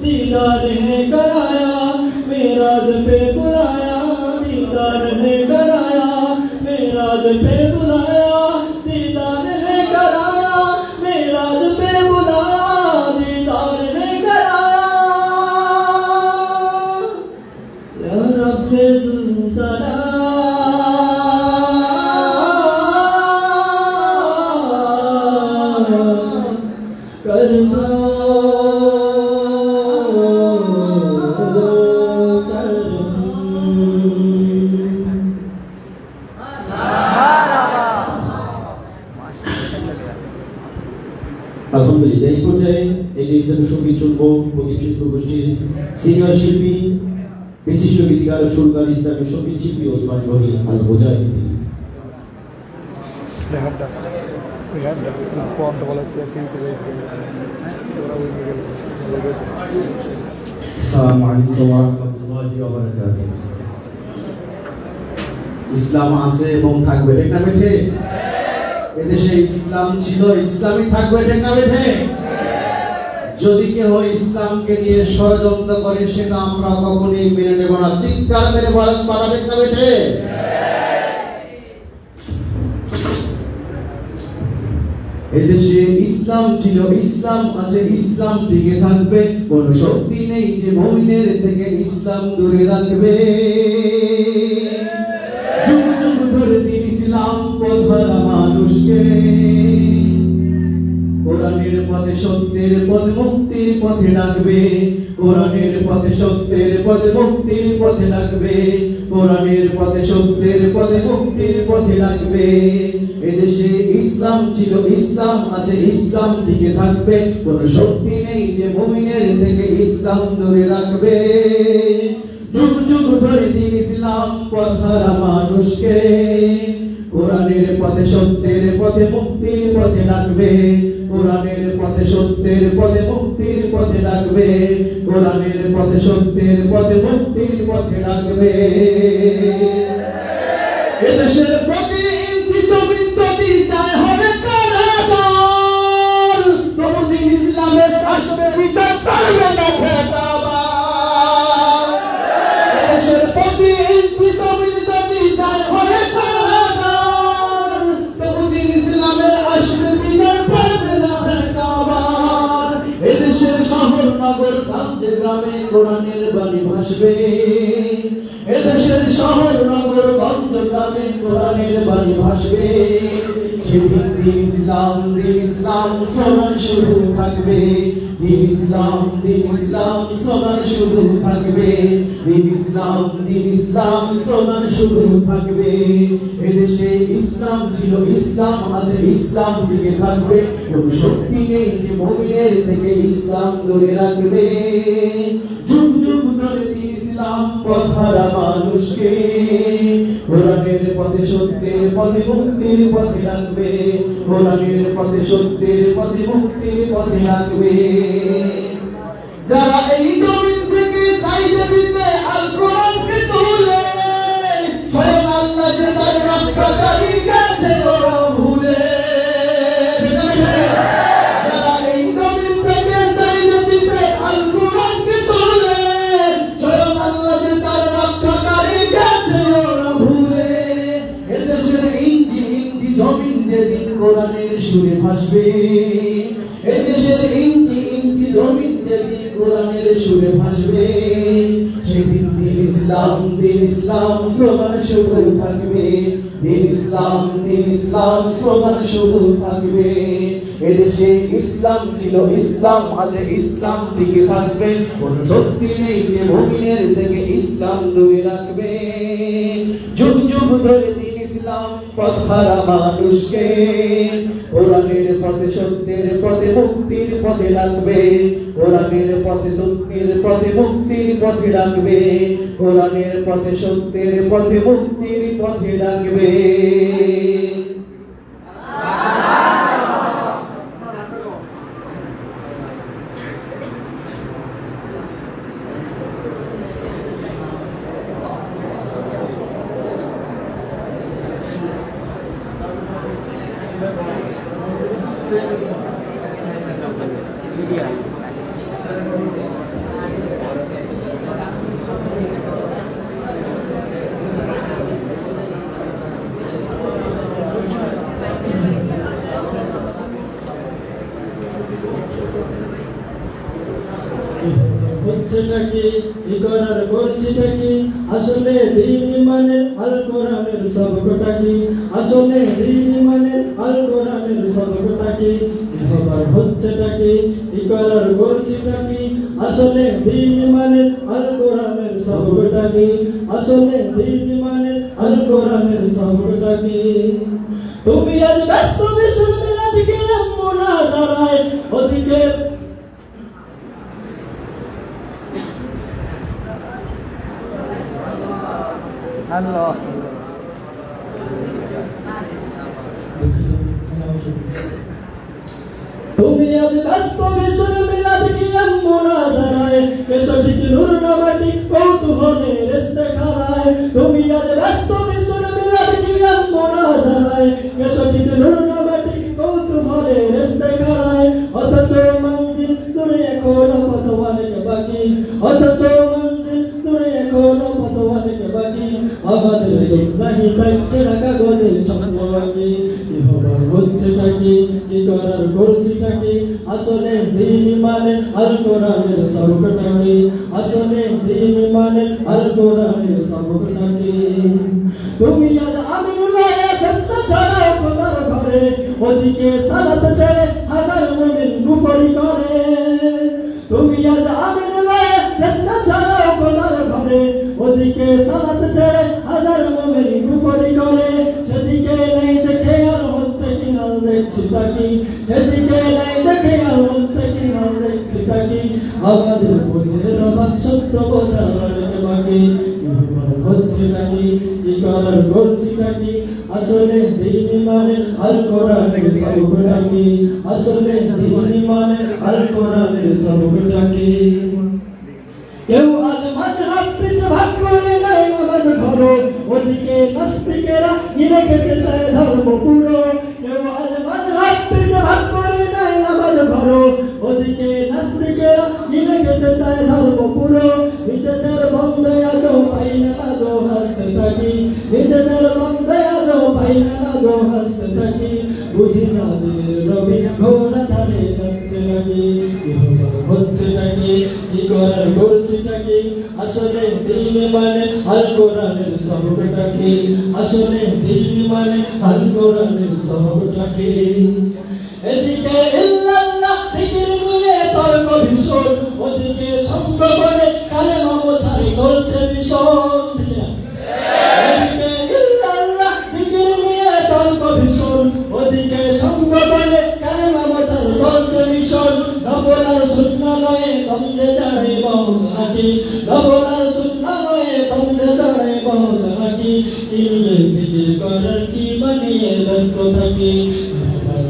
दीदार है कराया मेराज पे बुलाया दीदार है कराया मेराज पे बुलाया दीदार है कराया मेराज पे बुलाया दीदार है कराया या रब्बे जुल्जलाल कर दो আলহামদুলিল্লাহ এই পর্যায়ে এই ইসলামী সঙ্গীত শুনবো প্রদীপ শিল্প গোষ্ঠীর সিনিয়র শিল্পী বিশিষ্ট গীতিকার ও সুরকার ইসলামী সঙ্গীত শিল্পী ওসমান গনি আল মুজাহিদ। আসসালামু আলাইকুম ওয়া রাহমাতুল্লাহি ওয়া বারাকাতুহু। ইসলাম আছে এবং থাকবে, ঠিক না বেঠে? এদেশে ইসলাম ছিল, ইসলামই থাকবে, ঠিক না বেঠে? যদি কেউ ইসলামকে নিয়ে ষড়যন্ত্র করে সেটা আমরা কখনোই মেনে নেব না। চিৎকার মেরে বলেন পারা, ঠিক না বেঠে? এদেশে ইসলাম ছিল, ইসলাম আছে, ইসলাম টিকে থাকবে। কোন শক্তি নেই যে মুমিনের থেকে ইসলাম দূরে রাখবে। যুগ যুগ ধরে দিন ইসলাম পথহারা মানুষকে কোরআনের পথে সত্যের পথে মুক্তির পথে ডাকবে। কোরআনের পথে সত্যের পথে মুক্তির পথে ডাকবে। কোরআনের পথে সত্যের পথে মুক্তির পথে ডাকবে। এদেশে ইসলাম ছিল ইসলাম আছে ইসলাম টিকে থাকবে কোনো শক্তি নেই যে মুমিনের থেকে ইসলাম দূরে রাখবে যুগ যুগ ধরে দিন ইসলাম পথ হারা মানুষকে কোরআনের পথে সত্যের পথে মুক্তির পথে ডাকবে কোরআনের পথে সত্যের পথে মুক্তির পথে ডাকবে কোরআনের পথে সত্যের পথে মুক্তির পথে ডাকবে এদেশের প্রতি ইঞ্চি জমিন যদি যায় হরে কারাগার তবু দিন ইসলামের আসবে বিচার করবে না ঠেকাবার এদেশের প্রতি ইঞ্চি জমিন যদি যায় হরে কারাগার তবু দিন ইসলামের আসবে বিচার করবে না ঠেকাবার এদেশের শহর নগর গ্রামে গ্রামে কোরআনের বাণী ভাসবে এদেশের শহর নগর গঞ্জ গ্রামে কোরআনের বাণী ভাসবে সেদিন দিন ইসলাম স্লোগান শুরু থাকবে দিন ইসলাম স্লোগান শুরু থাকবে দিন ইসলাম স্লোগান শুরু থাকবে এদেশে ইসলাম ছিল ইসলাম আছে ইসলাম টিকে থাকবে কোন শক্তি নেই যে মুমিনের থেকে ইসলাম দূরে রাখবে যুগ যুগ ধরে দিন ইসলাম পথ হারা মানুষকে কোরআনের পথে সত্যের পথে মুক্তির পথে রাখবে কোরআনের পথে সত্যের পথে মুক্তির পথে রাখবে যারা এই জমিন থেকে চাইতে দিতে আল কোরআনকে তুলে স্বয়ং আল্লাহ যে তার রক্ষাকারী কাছে ওরা ভুলে যারা এই জমিন থেকে চাইতে দিতে আল কোরআনকে তুলে স্বয়ং আল্লাহ যে তার রক্ষাকারী কাছে ওরা ভুলে এদেশের ইঞ্চি ইঞ্চি জমিন যেদিন কোরআনের সুরে ভাসবে এদেশের ইঞ্চি ইঞ্চি জমিন যেদিন কোরআনের সুরে ভাসবে সেদিন দিন ইসলাম স্লোগান শুরু থাকবে দিন ইসলাম স্লোগান শুরু থাকবে এদেশে ইসলাম ছিল ইসলাম আছে ইসলাম টিকে থাকবে কোন শক্তি নেই যে মুমিনের থেকে ইসলাম দূরে রাখবে যুগ যুগ ধরে দিন ইসলাম পথ হারা মানুষকে কোরআনের পথে সত্যের পথে মুক্তির পথে রাখবে কোরআনের পথে সত্যের পথে মুক্তির পথে রাখবে কোরআনের পথে সত্যের পথে মুক্তির পথে রাখবে হচ্ছেটা কি কি করার করছিটা কি আসলে দিন ইমানের আল কোরআনের সবকটা কি আসলে দিন ইমানের আল কোরআনের সবকটা কি হবার হচ্ছেটা কি কি করার করছিটা কি আসলে দিন ইমানের আল কোরআনের সবকটা কি আসলে দিন ইমানের আল কোরআনের সবকটা কি তুমি আজ ব্যস্ত মিশন মিলাদ কে মুনাজারায় ওদিকে আল্লাহ তুমি আজ ব্যস্ত মিশন মিলাদ কি মুনাজারায় কেশটি নূর নামাটি কৌতূহলে রেস্তে খারায় তুমি আজ ব্যস্ত মিশন মিলাদ কি মুনাজারায় কেশটি নূর নামাটি কৌতূহলে রেস্তে খারায় অথচ মঞ্জিল দূরে এখনো পথ অনেক বাকি অথচ মঞ্জিল দূরে এখনো পথ অনেক বাকি আমাদের চোখ নাহি তাই চেনা কাগজের স্বপ্ন বাকি কি হবার হচ্ছেটা কি কি করার করছিটা কি আসলে দিন ইমানের আল কোরআনের সবকটা কি আসলে দিন ইমানের আল কোরআনের সবকটা কি তুমি আজ আমিনুল্লাহ ফেরতা ছাড়াও খোদার ঘরে ওদিকে সালাত ছেড়ে হাজার মুমিন কুফরি করে তুমি আজ আমিনুল্লাহ ফেরতা ছাড়াও খোদার ঘরে ওদিকে সালাত ছেড়ে হাজার মুমিন কুফরি করে সেদিকে নেই দেখে আর হচ্ছে কি নাল হচ্ছে কি না দেখছি তাকি আমাদের বোধের অভাব সত্য বোঝার অনেক বাকি হচ্ছে নাকি কি করার করছি নাকি আসলে দিন মানে আল কোরআনের সবক নাকি আসলে দিন মানে আল কোরআনের সবক নাকি কেউ আজ মাযহাব পিছে ভাগ করে নাই নামাজ ধরো ওদিকে নাস্তিকেরা গিলে খেতে চায় ধর্ম পুরো কেউ আজ মাযহাব পিছে ভাগ করে নাই নামাজ ধরো ওদিকে নাস্তিকেরা গিলে খেতে চায় ধর্ম পুরো নিজেদের বন্ধে আজও পাই না আজও হাসতে থাকি নিজেদের বন্ধে আজও পাই না আজও হাসতে থাকি বুঝি না দিনের রবি ঘোরা ধারে যাচ্ছে নাকি কি হচ্ছে নাকি কি করার করছি নাকি আসলে দিন মানে আল কোরআনের সবকটা কি আসলে দিন মানে আল কোরআনের সবকটা কি এদিকে ইল্লাল্লাহ জিকির নিয়ে তর্ক ভীষণ ওদিকে সঙ্গ করে কালেমা বোঝাই চলছে ভীষণ এদিকে ইল্লাল্লাহ জিকির নিয়ে তর্ক ভীষণ ওদিকে সঙ্গ করে কালেমা বোঝাই চলছে ভীষণ নফল আর সুন্নাহ নয় বন্দে দাঁড়ে বস নাকি নফল আর সুন্নাহ নয় বন্দে দাঁড়ে বস নাকি কিনলে ফিকির করার কি বানিয়ে ব্যস্ত থাকি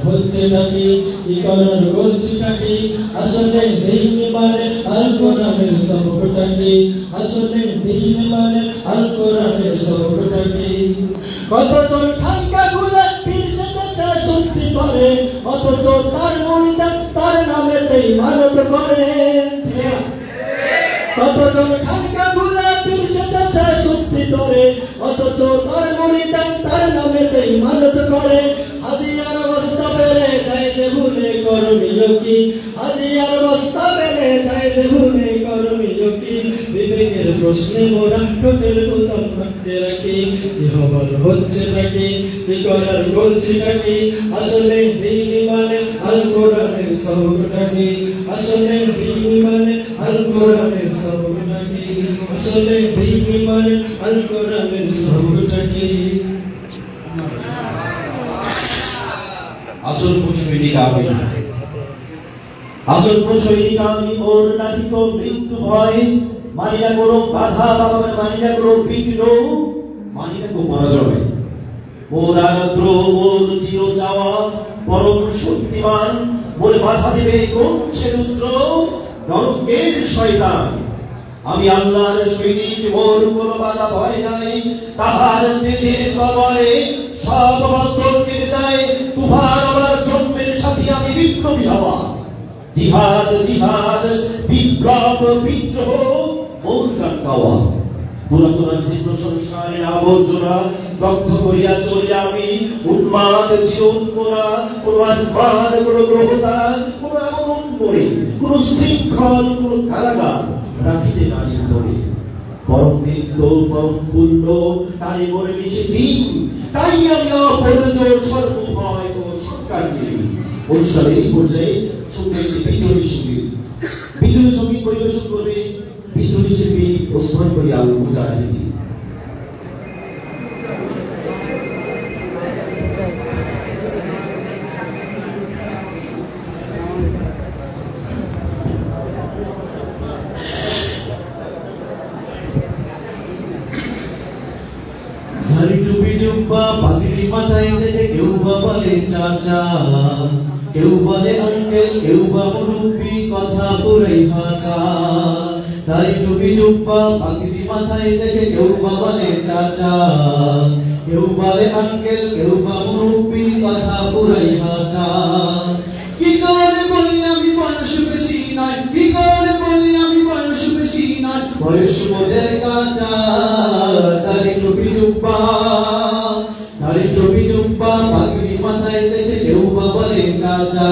হচ্ছে নাকি কি করার করছি নাকি আসলে দিন মানে আল কোরআনের সবকটা কি আসলে দিন মানে আল কোরআনের সবকটা কি কতজন ঠাঙ্কা গুলে পীর সেজেছে শুদ্ধি করে অথচ তার মুরিদ তার নামেতেই মানত করে কতজন ঠাঙ্কা গুলে পীর সেজেছে শুদ্ধি করে অথচ তার মুরিদ তার নামেতেই মানত করে হাদিয়ার বস্তা পেলে যাই যে ভুলে করণীয় কি হাদিয়ার বস্তা পেলে যাই যে ভুলে করণীয় কি বিবেকের প্রশ্নে মোরা ঠোঁটের বোতাম আটকে রাখি কি হবার হচ্ছে নাকি কি করার করছি নাকি আসলে দিন মানে আল কোরআনের সবকটা কি আসলে দিন মানে আল কোরআনের সবকটা কি আসলে দিন মানে আল কোরআনের সবকটা কি আসল সৈনিক আমি আসল সৈনিক আমি ওর নাকি তো মৃত্যু ভয় মানি না কোনো বাধা বাবার মানি না কোনো বিঘ্ন মানি না কোনো পরাজয় মোর আরাধ্র মোর চির চাওয়া পরম শক্তিমান মোর বাধা দেবে কোন সে রুদ্র নরকের শয়তান আমি আল্লাহর সৈনিক মোর কোনো বাধা ভয় নাই তাহার তেজের কবরে সব বন্ধন কেটে যায় তুফান আমার জন্মের সাথে আমি বিপ্লবী হওয়া জিহাদ জিহাদ বিপ্লব বিদ্রোহ মোর গান গাওয়া পুরাতন জীর্ণ সংস্কারের আবর্জনা দগ্ধ করিয়া চলে আমি উন্মাদ জীবন করা কোন আসমান কোন গ্রহতা কোন এমন করে কোন শৃঙ্খল কোন কারাগার রাখিতে নারী ধরে পরম বৃদ্ধ পরম পূর্ণ তাই মরে মিশে দিন তাই আমি অপরাজয় সর্বভয় ও সরকারকে অনুষ্ঠানের এই পর্যায়ে শুনবে একটি বিদ্রোহী সঙ্গীত বিদ্রোহী সঙ্গীত পরিবেশন করবে বিদ্রোহী শিল্পী ওসমান করি আল মুজাহিদি ঝাড়ি টুপি জুব্বা পাগড়ি মাথায় দেখে কেউ বা বলে চাচা কেউ বলে আঙ্কেল কেউ বা মুরব্বি কথা পুরাই ভাষা ঝাড়ি টুপি জুব্বা পাগড়ি মাথায় দেখে কেউ বা বলে চাচা কেউ বলে আঙ্কেল কেউ বা মুরব্বি কথা পুরাই ভাষা কি করে বলি আমি বয়স বেশি নয় কি করে বলি আমি বয়স বেশি নয় বয়স মোদের কাঁচা দাড়ি টুপি জুব্বা পাগড়ি মাথায় দেখে কেউ বা বলে চাচা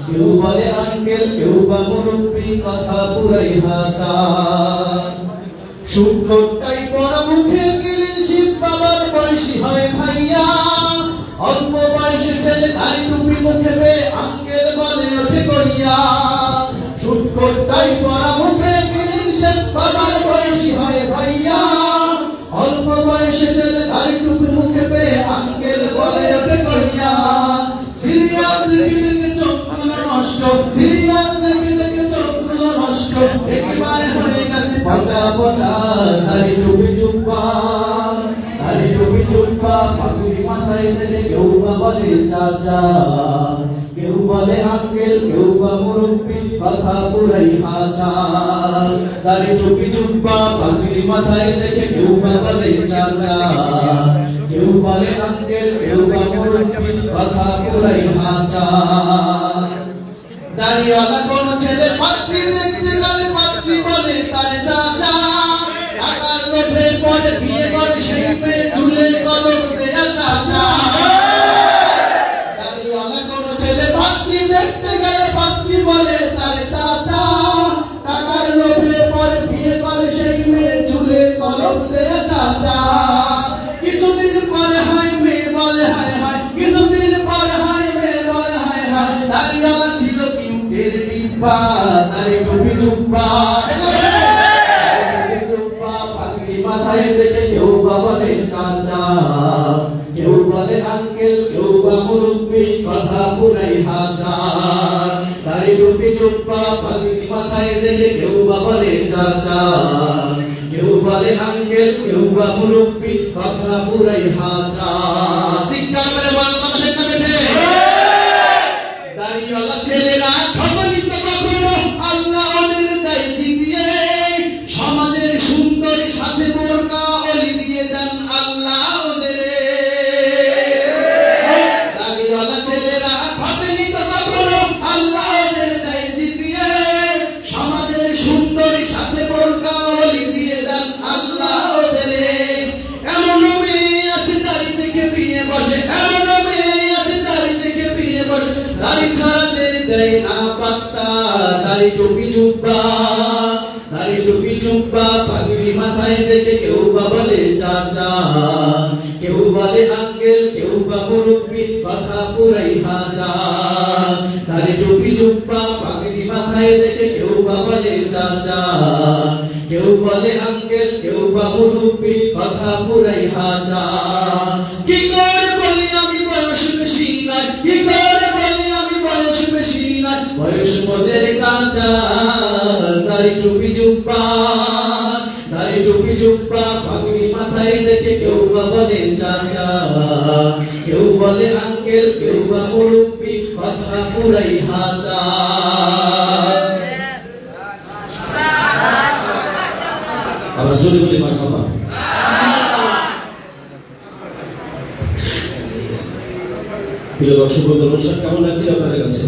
কেউ বলে আঙ্কেল কেউ বা মুরব্বি কথা পুরাই ভাষা শুকনোটাই পরা মুখে গেলেন শিব বাবার বয়সী হয় ভাইয়া অল্প বয়সে ছেলে দাড়ি টুপি মুখে পেয়ে আঙ্কেল বলে ওঠে কইয়া শুকনোটাই পরা মুখে গেলেন শিব বাবার বয়সী হয় ভাইয়া অল্প বয়সে ছেলে দাড়ি টুপি মুখে পেয়ে আঙ্কেল বলে ওঠে কইয়া সিরিয়াল দিকে চোখগুলো নষ্ট সিরিয়াল দেখে দেখে চোখগুলো নষ্ট একেবারে হয়ে গেছে পচা পচা দাড়ি টুপি জুব্বা পাগড়ি মাথায় দিলে কেউ বা বলে চাচা কেউ বলে আঙ্কেল কেউ বা মুরব্বি কথা পুরাই হাচা দাড়ি টুপি জুব্বা পাগড়ি মাথায় দেখে কেউ বা বলে চাচা কেউ বলে আঙ্কেল কেউ বা মুরব্বি কথা পুরাই হাচা দাড়িওয়ালা কোন ছেলে পাত্রী দেখতে গেলে পাত্রী বলে তার চাচা টাকার লোভে পরে বিয়ে করে সেই মেয়ে ঝুলে কলম দেয়া চাচা দাড়িওয়ালা কোন ছেলে পাত্রী দেখতে গেলে পাত্রী বলে তার চাচা টাকার লোভে পরে বিয়ে করে সেই মেয়ে ঝুলে কলম দেয়া চাচা কিছুদিন পরে হয় মেয়ে বলে হায় হায় কিছুদিন পরে হয় মেয়ে বলে হায় হায় দাড়িওয়ালা ছিল কিউটের ডিব্বা দাড়ি টুপি জুব্বা পাগড়ি মাথায় দেখে কেউ বা বলে চাচা কেউ বলে আঙ্কেল কেউ বা মুরব্বি কথা পুরাই হাচা দাড়ি টুপি জুব্বা পাগড়ি মাথায় দেখে কেউ বা বলে চাচা কেউ বলে আঙ্কেল কেউ বা মুরব্বি কথা পুরাই হাচা চিৎকার করে বল কথা ঠিক না বেঠে দাড়িওয়ালা ছেলেরা ঠকানিত কখনো আল্লাহ ওদের দেয় জিতিয়ে সমাজের সুন্দরী সাথে বোরকা অলি দিয়ে দেন আল্লাহ ওদের দাড়িওয়ালা ছেলেরা ঠকানিত কখনো আল্লাহ ওদের দেয় জিতিয়ে সমাজের সুন্দরী সাথে বোরকা অলি দিয়ে দেন আল্লাহ ওদের এমন মেয়ে আছে দাড়ি দেখে বিয়ে বসে এমন মেয়ে আছে দাড়ি দেখে বিয়ে বসে দাড়ি ছাড়াদের দেয় না পাত্তা দাড়ি টুপি জুব্বা পাগড়ি মাথায় দেখে কেউ বা বলে চাচা কেউ বলে আঙ্কেল কেউ বা মুরব্বি কথা পুরাই হাচা দাড়ি টুপি জুব্বা পাগড়ি মাথায় দেখে কেউ বা বলে চাচা কেউ বলে আঙ্কেল কেউ বা মুরব্বি কথা পুরাই হাচা কি করে বলি আমি বয়স বেশি নাই কি করে বলি আমি বয়স বেশি নাই বয়স মোদের কাঁচা দাড়ি টুপি জুব্বা পাগড়ি মাথায় দেখে কেউ বা বলে চাচা কেউ বলে আঙ্কেল কেউ বা মুরব্বি কথা পুরাই হাচা আমরা জোরে বলি মারহাবা। প্রিয় দর্শক বন্ধু, অনুষ্ঠান কেমন লাগছে আপনাদের কাছে?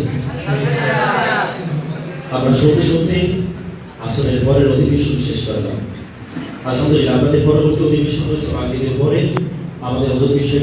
আমরা সত্যি সত্যি আসরের পরের অধিবেশন শেষ করলাম। আলহামদুলিল্লাহ, আমাদের পরবর্তী অধিবেশন হচ্ছে মাগরিবের পরে আমাদের অধিবেশন